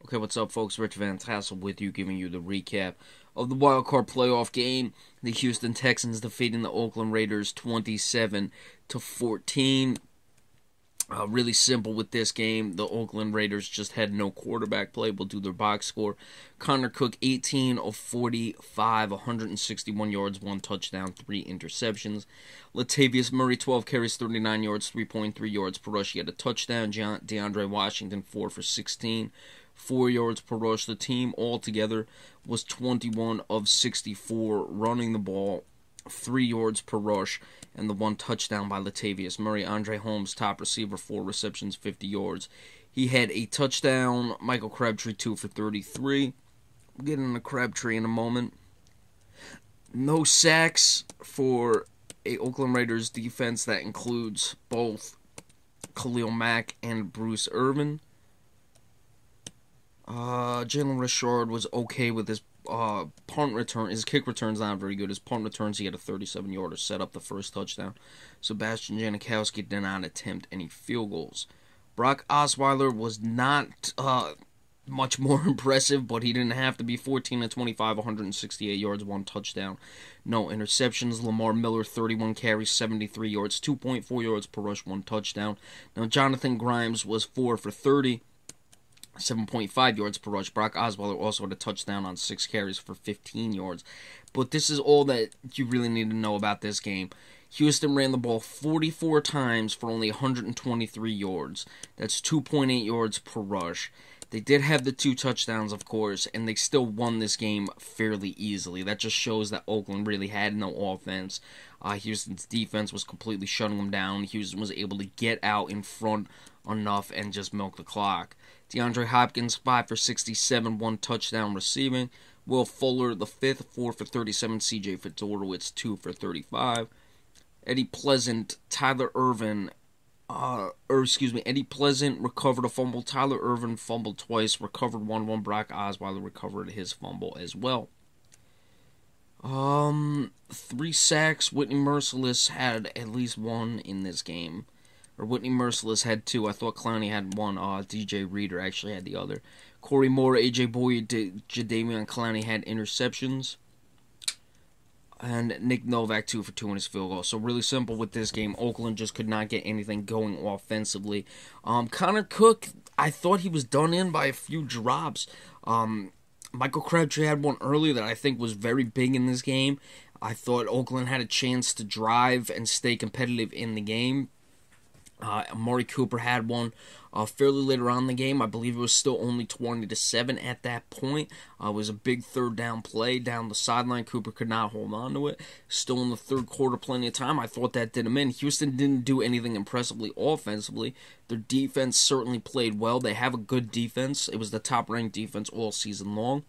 Okay, what's up, folks? Rich Van Tassel with you, giving you the recap of the wild card playoff game. The Houston Texans defeating the Oakland Raiders 27-14. Really simple with this game. The Oakland Raiders just had no quarterback play. We'll do their box score. Connor Cook, 18 of 45, 161 yards, 1 touchdown, 3 interceptions. Latavius Murray, 12 carries, 39 yards, 3.3 yards per rush. He had a touchdown. DeAndre Washington, 4 for 16, 4 yards per rush. The team altogether was 21 of 64 running the ball, 3 yards per rush, and the 1 touchdown by Latavius Murray. Andre Holmes, top receiver, 4 receptions, 50 yards. He had a touchdown. Michael Crabtree, 2 for 33. We'll get into Crabtree in a moment. No sacks for a Oakland Raiders defense that includes both Khalil Mack and Bruce Irvin. Jalen Richard was okay with his punt return. His kick return's not very good. His punt returns, he had a 37-yarder set up the first touchdown. Sebastian Janikowski did not attempt any field goals. Brock Osweiler was not much more impressive, but he didn't have to be. 14 of 25, 168 yards, 1 touchdown, no interceptions. Lamar Miller, 31 carries, 73 yards, 2.4 yards per rush, 1 touchdown. Now Jonathan Grimes was 4 for 30. 7.5 yards per rush. Brock Osweiler also had a touchdown on 6 carries for 15 yards. But this is all that you really need to know about this game. Houston ran the ball 44 times for only 123 yards. That's 2.8 yards per rush. They did have the 2 touchdowns, of course, and they still won this game fairly easily. That just shows that Oakland really had no offense. Houston's defense was completely shutting them down. Houston was able to get out in front enough and just milk the clock. DeAndre Hopkins, 5 for 67, 1 touchdown receiving. Will Fuller, the 5th, 4 for 37. CJ Fitzorowicz, 2 for 35. Eddie Pleasant, Eddie Pleasant recovered a fumble. Tyler Irvin fumbled twice, recovered one. Brock Osweiler recovered his fumble as well. 3 sacks. Whitney Merciless had at least 1 in this game. Or Whitney Merciless had 2. I thought Clowney had 1. DJ Reader actually had the other. Corey Moore, AJ Boyd, Jadeveon Clowney had interceptions. And Nick Novak, 2 for 2 in his field goal. So really simple with this game. Oakland just could not get anything going offensively. Connor Cook, I thought he was done in by a few drops. Michael Crabtree had one earlier that I think was very big in this game. I thought Oakland had a chance to drive and stay competitive in the game. Amari Cooper had one fairly later on in the game. I believe it was still only 20-7 at that point. It was a big 3rd down play down the sideline. Cooper could not hold on to it. Still in the 3rd quarter, plenty of time. I thought that did him in. Houston didn't do anything impressively offensively. Their defense certainly played well. They have a good defense. It was the top-ranked defense all season long.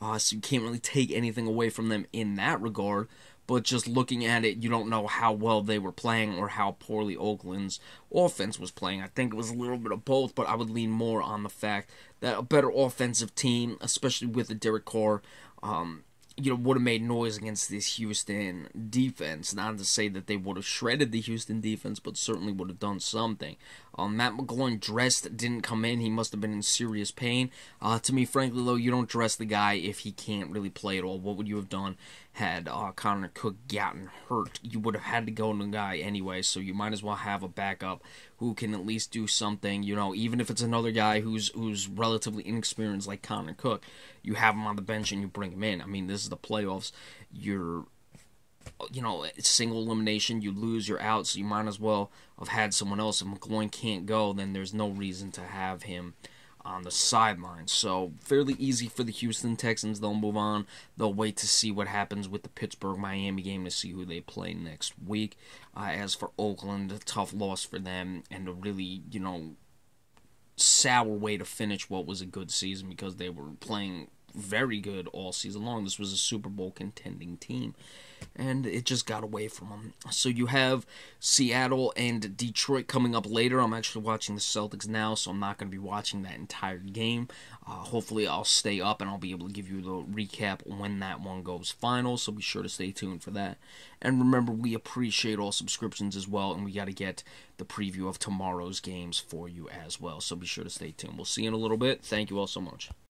So you can't really take anything away from them in that regard. But just looking at it, you don't know how well they were playing or how poorly Oakland's offense was playing. I think it was a little bit of both, but I would lean more on the fact that a better offensive team, especially with the Derek Carr, would have made noise against this Houston defense. Not to say that they would have shredded the Houston defense, but certainly would have done something. Matt McGloin dressed, didn't come in. He must have been in serious pain. To me, frankly, though, you don't dress the guy if he can't really play at all. What would you have done had Connor Cook gotten hurt? You would have had to go to the guy anyway, so you might as well have a backup who can at least do something, even if it's another guy who's relatively inexperienced like Connor Cook. You have him on the bench and you bring him in. I mean, this is the playoffs. You're, single elimination. You lose, you're out, so you might as well have had someone else. If McGloin can't go, then there's no reason to have him on the sideline. So fairly easy for the Houston Texans. They'll move on. They'll wait to see what happens with the Pittsburgh-Miami game to see who they play next week. As for Oakland, a tough loss for them and a really, sour way to finish what was a good season because they were playing very good all season long. This was a Super Bowl contending team, and it just got away from them. So you have Seattle and Detroit coming up later. I'm actually watching the Celtics now, so I'm not going to be watching that entire game. Hopefully I'll stay up and I'll be able to give you the recap when that one goes final, so be sure to stay tuned for that. And remember, we appreciate all subscriptions as well, and we got to get the preview of tomorrow's games for you as well, so be sure to stay tuned. We'll see you in a little bit. Thank you all so much.